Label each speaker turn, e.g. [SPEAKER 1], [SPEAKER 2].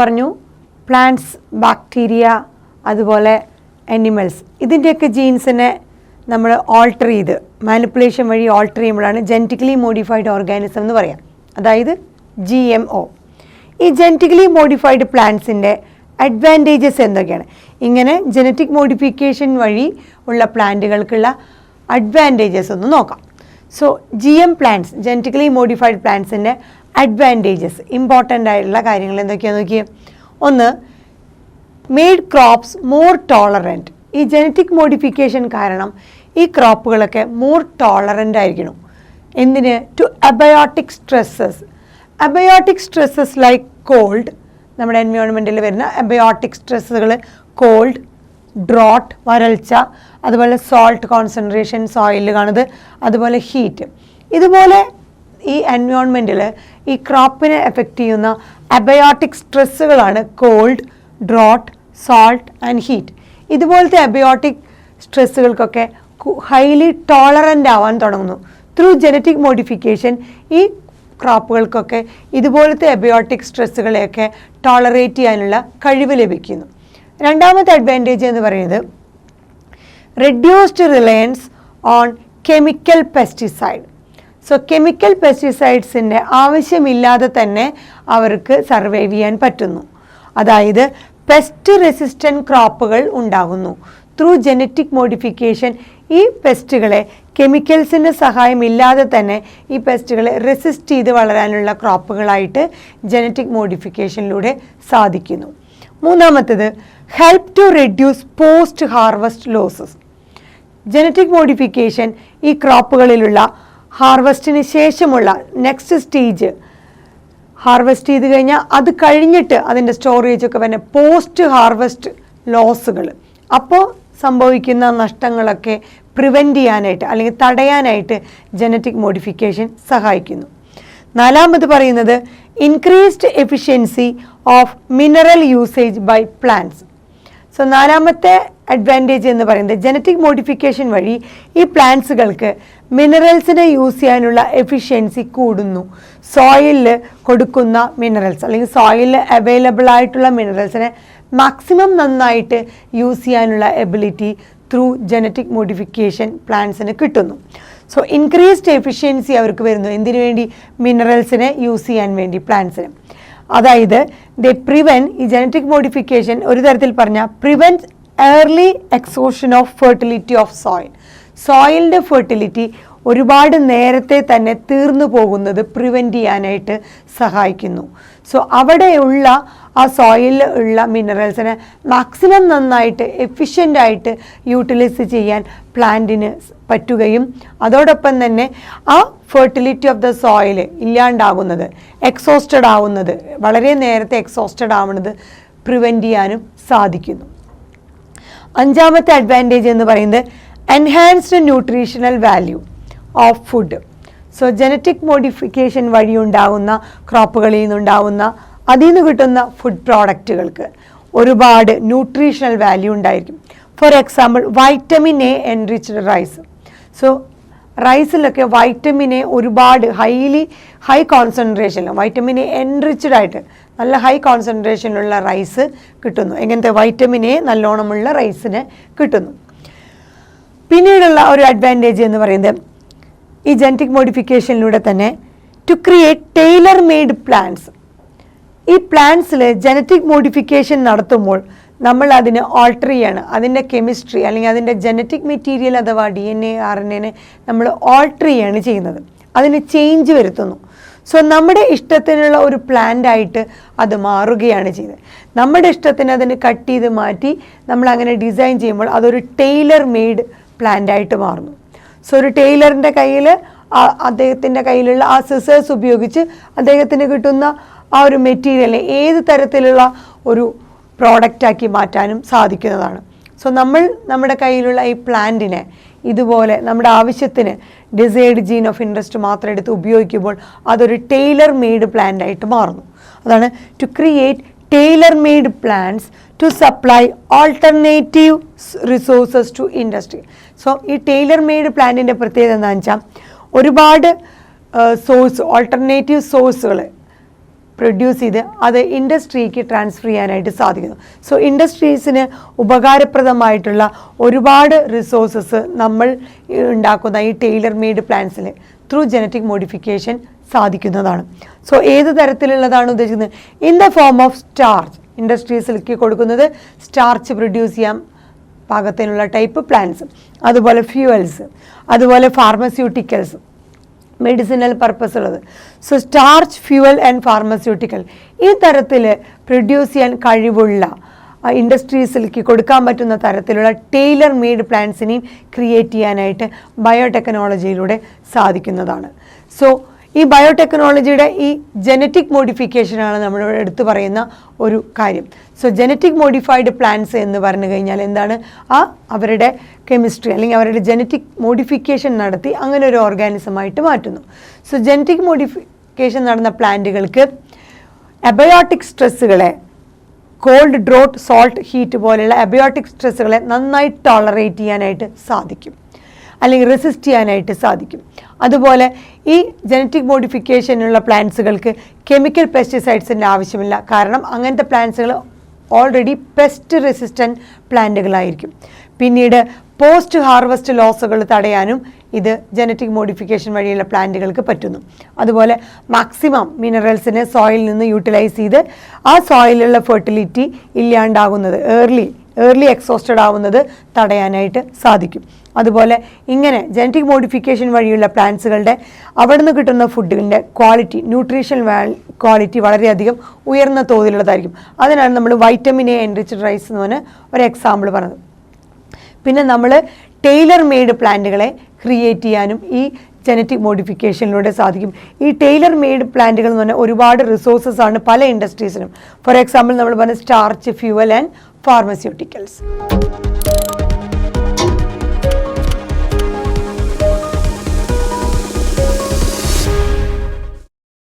[SPEAKER 1] പറഞ്ഞു plants, bacteria, അതുപോലെ animals, ഇതിൻ്റെയൊക്കെ ജീൻസിനെ നമ്മൾ ഓൾട്ടർ ചെയ്ത് മാനിപ്പുലേഷൻ വഴി ഓൾട്ടർ ചെയ്യുമ്പോഴാണ് ജനറ്റിക്കലി മോഡിഫൈഡ് ഓർഗാനിസം എന്ന് പറയാം, അതായത് GMO. ഈ ജനറ്റിക്കലി മോഡിഫൈഡ് പ്ലാന്റ്സിൻ്റെ അഡ്വാൻറ്റേജസ് എന്തൊക്കെയാണ്? ഇങ്ങനെ ജനറ്റിക് മോഡിഫിക്കേഷൻ വഴി ഉള്ള പ്ലാന്റുകൾക്കുള്ള അഡ്വാൻറ്റേജസ് ഒന്ന് നോക്കാം. So GM plants, genetically modified പ്ലാന്റ്സിൻ്റെ അഡ്വാൻറ്റേജസ്, ഇമ്പോർട്ടൻ്റ് ആയിട്ടുള്ള കാര്യങ്ങൾ എന്തൊക്കെയാണെന്ന് നോക്കിയേ. ഒന്ന്, മെയ്ഡ് ക്രോപ്സ് മോർ ടോളറൻറ്റ്. ഈ ജനറ്റിക് മോഡിഫിക്കേഷൻ കാരണം ഈ ക്രോപ്പുകളൊക്കെ മോർ ടോളറൻ്റ് ആയിരിക്കണം. എന്തിന്? To abiotic stresses. Abiotic stresses like cold, നമ്മുടെ എൻവയോൺമെൻറ്റിൽ വരുന്ന അബയോട്ടിക് സ്ട്രെസ്സുകൾ, കോൾഡ്, ഡ്രോട്ട്, വരൾച്ച, അതുപോലെ സോൾട്ട് കോൺസെൻട്രേഷൻ സോയിലിൽ കാണുന്നത്, അതുപോലെ ഹീറ്റ്. ഇതുപോലെ ഈ എൻവയോൺമെൻറ്റിൽ ഈ ക്രോപ്പിനെ എഫക്റ്റ് ചെയ്യുന്ന അബയോട്ടിക് സ്ട്രെസ്സുകളാണ് cold, drought, salt and heat. ഇതുപോലത്തെ അബയോട്ടിക് സ്ട്രെസ്സുകൾക്കൊക്കെ ഹൈലി ടോളറൻ്റ് ആവാൻ തുടങ്ങുന്നു. ത്രൂ ജനറ്റിക് മോഡിഫിക്കേഷൻ ഈ ക്രോപ്പുകൾക്കൊക്കെ ഇതുപോലത്തെ അബയോട്ടിക് സ്ട്രെസ്സുകളെയൊക്കെ ടോളറേറ്റ് ചെയ്യാനുള്ള കഴിവ് ലഭിക്കുന്നു. രണ്ടാമത്തെ അഡ്വാൻറ്റേജ് എന്ന് പറയുന്നത് reduced reliance on chemical pesticide. So chemical പെസ്റ്റിസൈഡ്സിൻ്റെ ആവശ്യമില്ലാതെ തന്നെ അവർക്ക് സർവൈവ് ചെയ്യാൻ പറ്റുന്നു. അതായത് പെസ്റ്റ് റെസിസ്റ്റൻറ്റ് ക്രോപ്പുകൾ ഉണ്ടാകുന്നു. ത്രൂ ജനറ്റിക് മോഡിഫിക്കേഷൻ ഈ പെസ്റ്റുകളെ കെമിക്കൽസിൻ്റെ സഹായമില്ലാതെ തന്നെ ഈ പെസ്റ്റുകളെ റെസിസ്റ്റ് ചെയ്ത് വളരാനുള്ള ക്രോപ്പുകളായിട്ട് ജനറ്റിക് മോഡിഫിക്കേഷനിലൂടെ സാധിക്കുന്നു. മൂന്നാമത്തേത് help to reduce post harvest losses. Genetic modification ഈ ക്രോപ്പുകളിലുള്ള ഹാർവസ്റ്റിന് ശേഷമുള്ള നെക്സ്റ്റ് സ്റ്റേജ്, ഹാർവെസ്റ്റ് ചെയ്ത് കഴിഞ്ഞാൽ അത് കഴിഞ്ഞിട്ട് അതിൻ്റെ സ്റ്റോറേജൊക്കെ പിന്നെ പോസ്റ്റ് ഹാർവസ്റ്റ് ലോസുകൾ, അപ്പോൾ സംഭവിക്കുന്ന നഷ്ടങ്ങളൊക്കെ പ്രിവെൻറ്റ് ചെയ്യാനായിട്ട് അല്ലെങ്കിൽ തടയാനായിട്ട് ജനറ്റിക് മോഡിഫിക്കേഷൻ സഹായിക്കുന്നു. നാലാമത് പറയുന്നത് increased efficiency of mineral usage by plants. So നാലാമത്തെ അഡ്വാൻറ്റേജ് എന്ന് പറയുന്നത് ജനറ്റിക് മോഡിഫിക്കേഷൻ വഴി ഈ പ്ലാന്റ്സുകൾക്ക് മിനറൽസിനെ യൂസ് ചെയ്യാനുള്ള എഫിഷ്യൻസി കൂടുന്നു. സോയിലിൽ കൊടുക്കുന്ന മിനറൽസ് അല്ലെങ്കിൽ സോയിലിൽ അവൈലബിൾ ആയിട്ടുള്ള മിനറൽസിനെ മാക്സിമം നന്നായിട്ട് യൂസ് ചെയ്യാനുള്ള എബിലിറ്റി ത്രൂ ജനറ്റിക് മോഡിഫിക്കേഷൻ പ്ലാന്റ്സിന് കിട്ടുന്നു. സോ ഇൻക്രീസ്ഡ് എഫിഷ്യൻസി അവർക്ക് വരുന്നു. എന്തിനു വേണ്ടി? മിനറൽസിനെ യൂസ് ചെയ്യാൻ വേണ്ടി പ്ലാന്റ്സിന്. അതായത് ഈ ജനറ്റിക് മോഡിഫിക്കേഷൻ ഒരു തരത്തിൽ പറഞ്ഞാൽ prevent early exhaustion of fertility of soil. സോയിലിൻ്റെ ഫെർട്ടിലിറ്റി ഒരുപാട് നേരത്തെ തന്നെ തീർന്നു പോകുന്നത് പ്രിവെൻറ്റ് ചെയ്യാനായിട്ട് സഹായിക്കുന്നു. സോ അവിടെയുള്ള ആ സോയിലിൽ ഉള്ള മിനറൽസിനെ മാക്സിമം നന്നായിട്ട് എഫിഷ്യൻ്റായിട്ട് യൂട്ടിലൈസ് ചെയ്യാൻ പ്ലാന്റിന് പറ്റുകയും അതോടൊപ്പം തന്നെ ആ ഫെർട്ടിലിറ്റി ഓഫ് ദ സോയിൽ ഇല്ലാണ്ടാകുന്നത്, എക്സോസ്റ്റഡ് ആവുന്നത്, വളരെ നേരത്തെ എക്സോസ്റ്റഡ് ആവുന്നത് പ്രിവെൻറ്റ് ചെയ്യാനും സാധിക്കുന്നു. അഞ്ചാമത്തെ അഡ്വാൻറ്റേജ് എന്ന് പറയുന്നത് enhanced nutritional value of food. So genetic modification വഴി ഉണ്ടാകുന്ന ക്രോപ്പുകളിൽ നിന്നുണ്ടാകുന്ന അതിൽ നിന്ന് കിട്ടുന്ന ഫുഡ് പ്രോഡക്റ്റുകൾക്ക് ഒരുപാട് ന്യൂട്രീഷണൽ വാല്യൂ ഉണ്ടായിരിക്കും. For example vitamin A enriched rice. So റൈസിലൊക്കെ വൈറ്റമിൻ എ ഒരുപാട് ഹൈ കോൺസെൻട്രേഷനിൽ വൈറ്റമിൻ എ എൻറിച്ച്ഡ് ആയിട്ട് നല്ല ഹൈ കോൺസെൻട്രേഷനിലുള്ള റൈസ് കിട്ടുന്നു. എങ്ങനത്തെ? വൈറ്റമിൻ എ നല്ലോണമുള്ള റൈസിന് കിട്ടുന്നു. പിന്നീടുള്ള ഒരു അഡ്വാൻറ്റേജ് എന്ന് പറയുന്നത് ഈ ജനറ്റിക് മോഡിഫിക്കേഷനിലൂടെ തന്നെ to create tailor made plants. ഈ പ്ലാന്റ്സിൽ ജനറ്റിക് മോഡിഫിക്കേഷൻ നടത്തുമ്പോൾ നമ്മൾ അതിന് ഓൾട്ടർ ചെയ്യാണ്. അതിൻ്റെ കെമിസ്ട്രി അല്ലെങ്കിൽ അതിൻ്റെ ജനറ്റിക് മെറ്റീരിയൽ അഥവാ DNA RNA നമ്മൾ ഓൾട്ടർ ചെയ്യാണ് ചെയ്യുന്നത്, അതിന് ചേഞ്ച് വരുത്തുന്നു. സോ നമ്മുടെ ഇഷ്ടത്തിനുള്ള ഒരു പ്ലാന്റ് ആയിട്ട് അത് മാറുകയാണ് ചെയ്തത്. നമ്മുടെ ഇഷ്ടത്തിന് അതിന് കട്ട് ചെയ്ത് മാറ്റി നമ്മൾ അങ്ങനെ ഡിസൈൻ ചെയ്യുമ്പോൾ അതൊരു ടൈലർ മെയ്ഡ് പ്ലാന്റ് ആയിട്ട് മാറുന്നു. സോ ഒരു ടൈലറിൻ്റെ കയ്യിൽ അദ്ദേഹത്തിൻ്റെ കയ്യിലുള്ള ആ സിസേഴ്സ് ഉപയോഗിച്ച് അദ്ദേഹത്തിന് കിട്ടുന്ന ആ ഒരു മെറ്റീരിയലിനെ ഏത് തരത്തിലുള്ള ഒരു പ്രോഡക്റ്റാക്കി മാറ്റാനും സാധിക്കുന്നതാണ്. സോ നമ്മുടെ കയ്യിലുള്ള ഈ പ്ലാന്റിനെ ഇതുപോലെ നമ്മുടെ ആവശ്യത്തിന് ഡിസൈർഡ് ജീൻ ഓഫ് ഇൻട്രസ്റ്റ് മാത്രം എടുത്ത് ഉപയോഗിക്കുമ്പോൾ അതൊരു ടൈലർ മെയ്ഡ് പ്ലാന്റ് ആയിട്ട് മാറുന്നു. അതാണ് to create tailor made plants to supply alternative resources to industry. So ഈ ടൈലർ മെയ്ഡ് പ്ലാന്റിൻ്റെ പ്രത്യേകത എന്താണെന്ന് വെച്ചാൽ ഒരുപാട് ഓൾട്ടർനേറ്റീവ് സോഴ്സുകൾ പ്രൊഡ്യൂസ് ചെയ്ത് അത് ഇൻഡസ്ട്രിക്ക് ട്രാൻസ്ഫർ ചെയ്യാനായിട്ട് സാധിക്കുന്നു. സോ ഇൻഡസ്ട്രീസിന് ഉപകാരപ്രദമായിട്ടുള്ള ഒരുപാട് റിസോഴ്സസ് നമ്മൾ ഉണ്ടാക്കുന്ന ഈ ടൈലർ മെയ്ഡ് പ്ലാന്റ്സിൽ ത്രൂ ജനറ്റിക് മോഡിഫിക്കേഷൻ സാധിക്കുന്നതാണ്. സോ ഏത് തരത്തിലുള്ളതാണ് ഉദ്ദേശിക്കുന്നത്? In the form of starch. ഇൻഡസ്ട്രീസിലേക്ക് കൊടുക്കുന്നത് സ്റ്റാർച്ച് പ്രൊഡ്യൂസ് ചെയ്യാൻ പാകത്തിനുള്ള ടൈപ്പ് പ്ലാന്റ്സ്, അതുപോലെ ഫ്യൂവൽസ്, അതുപോലെ ഫാർമസ്യൂട്ടിക്കൽസ്, മെഡിസിനൽ പർപ്പസ് ഉള്ളത്. So starch, fuel and pharmaceutical ഈ തരത്തിൽ പ്രൊഡ്യൂസ് ചെയ്യാൻ കഴിവുള്ള ഇൻഡസ്ട്രീസിലേക്ക് കൊടുക്കാൻ പറ്റുന്ന തരത്തിലുള്ള ടൈലർ മെയ്ഡ് പ്ലാന്റ്സിനെയും ക്രിയേറ്റ് ചെയ്യാനായിട്ട് ബയോടെക്നോളജിയിലൂടെ സാധിക്കുന്നതാണ്. സോ ഈ ബയോടെക്നോളജിയുടെ ഈ ജനറ്റിക് മോഡിഫിക്കേഷനാണ് നമ്മളിവിടെ എടുത്തു പറയുന്ന ഒരു കാര്യം. സോ ജനറ്റിക് മോഡിഫൈഡ് പ്ലാന്റ്സ് എന്ന് പറഞ്ഞു കഴിഞ്ഞാൽ എന്താണ്? അവരുടെ കെമിസ്ട്രി അല്ലെങ്കിൽ അവരുടെ ജനറ്റിക് മോഡിഫിക്കേഷൻ നടത്തി അങ്ങനെ ഒരു ഓർഗാനിസമായിട്ട് മാറ്റുന്നു. സോ ജനറ്റിക് മോഡിഫിക്കേഷൻ നടന്ന പ്ലാന്റുകൾക്ക് അബയോട്ടിക് സ്ട്രെസ്സുകളെ, കോൾഡ്, ഡ്രോട്ട്, സോൾട്ട്, ഹീറ്റ് പോലെയുള്ള അബയോട്ടിക് സ്ട്രെസ്സുകളെ നന്നായി ടോളറേറ്റ് ചെയ്യാനായിട്ട് സാധിക്കും, അല്ലെങ്കിൽ റെസിസ്റ്റ് ചെയ്യാനായിട്ട് സാധിക്കും. അതുപോലെ ഈ ജനറ്റിക് മോഡിഫിക്കേഷനുള്ള പ്ലാന്റ്സുകൾക്ക് കെമിക്കൽ പെസ്റ്റിസൈഡ്സിൻ്റെ ആവശ്യമില്ല. കാരണം അങ്ങനത്തെ പ്ലാന്റ്സുകൾ ഓൾറെഡി പെസ്റ്റ് റെസിസ്റ്റൻറ്റ് പ്ലാന്റുകളായിരിക്കും. പിന്നീട് പോസ്റ്റ് ഹാർവസ്റ്റ് ലോസുകൾ തടയാനും ഇത് ജനറ്റിക് മോഡിഫിക്കേഷൻ വഴിയുള്ള പ്ലാന്റുകൾക്ക് പറ്റുന്നു. അതുപോലെ മാക്സിമം മിനറൽസിനെ സോയിലിൽ നിന്ന് യൂട്ടിലൈസ് ചെയ്ത് ആ സോയിലുള്ള ഫെർട്ടിലിറ്റി ഇല്ലാണ്ടാകുന്നത്, ഏർലി എക്സോസ്റ്റഡ് ആവുന്നത് തടയാനായിട്ട് സാധിക്കും. അതുപോലെ ഇങ്ങനെ ജനറ്റിക് മോഡിഫിക്കേഷൻ വഴിയുള്ള പ്ലാന്റ്സുകളുടെ അവിടെ നിന്ന് കിട്ടുന്ന ഫുഡിൻ്റെ ക്വാളിറ്റി, ന്യൂട്രീഷൻ ക്വാളിറ്റി വളരെയധികം ഉയർന്ന തോതിലുള്ളതായിരിക്കും. അതിനാണ് നമ്മൾ വൈറ്റമിൻ എ എൻറിച്ച്ഡ് റൈസ് എന്ന് പറഞ്ഞ ഒരു എക്സാമ്പിൾ പറഞ്ഞത്. പിന്നെ നമ്മൾ ടൈലർ മെയ്ഡ് പ്ലാന്റുകളെ ക്രിയേറ്റ് ചെയ്യാനും ഈ ജനറ്റിക് മോഡിഫിക്കേഷനിലൂടെ സാധിക്കും. ഈ ടൈലർ മെയ്ഡ് പ്ലാന്റുകൾ എന്ന് പറഞ്ഞാൽ ഒരുപാട് റിസോഴ്സസ് ആണ് പല ഇൻഡസ്ട്രീസിനും. ഫോർ എക്സാമ്പിൾ നമ്മൾ പറഞ്ഞ സ്റ്റാർച്ച്, ഫ്യൂവൽ ആൻഡ് ഫാർമസ്യൂട്ടിക്കൽസ്.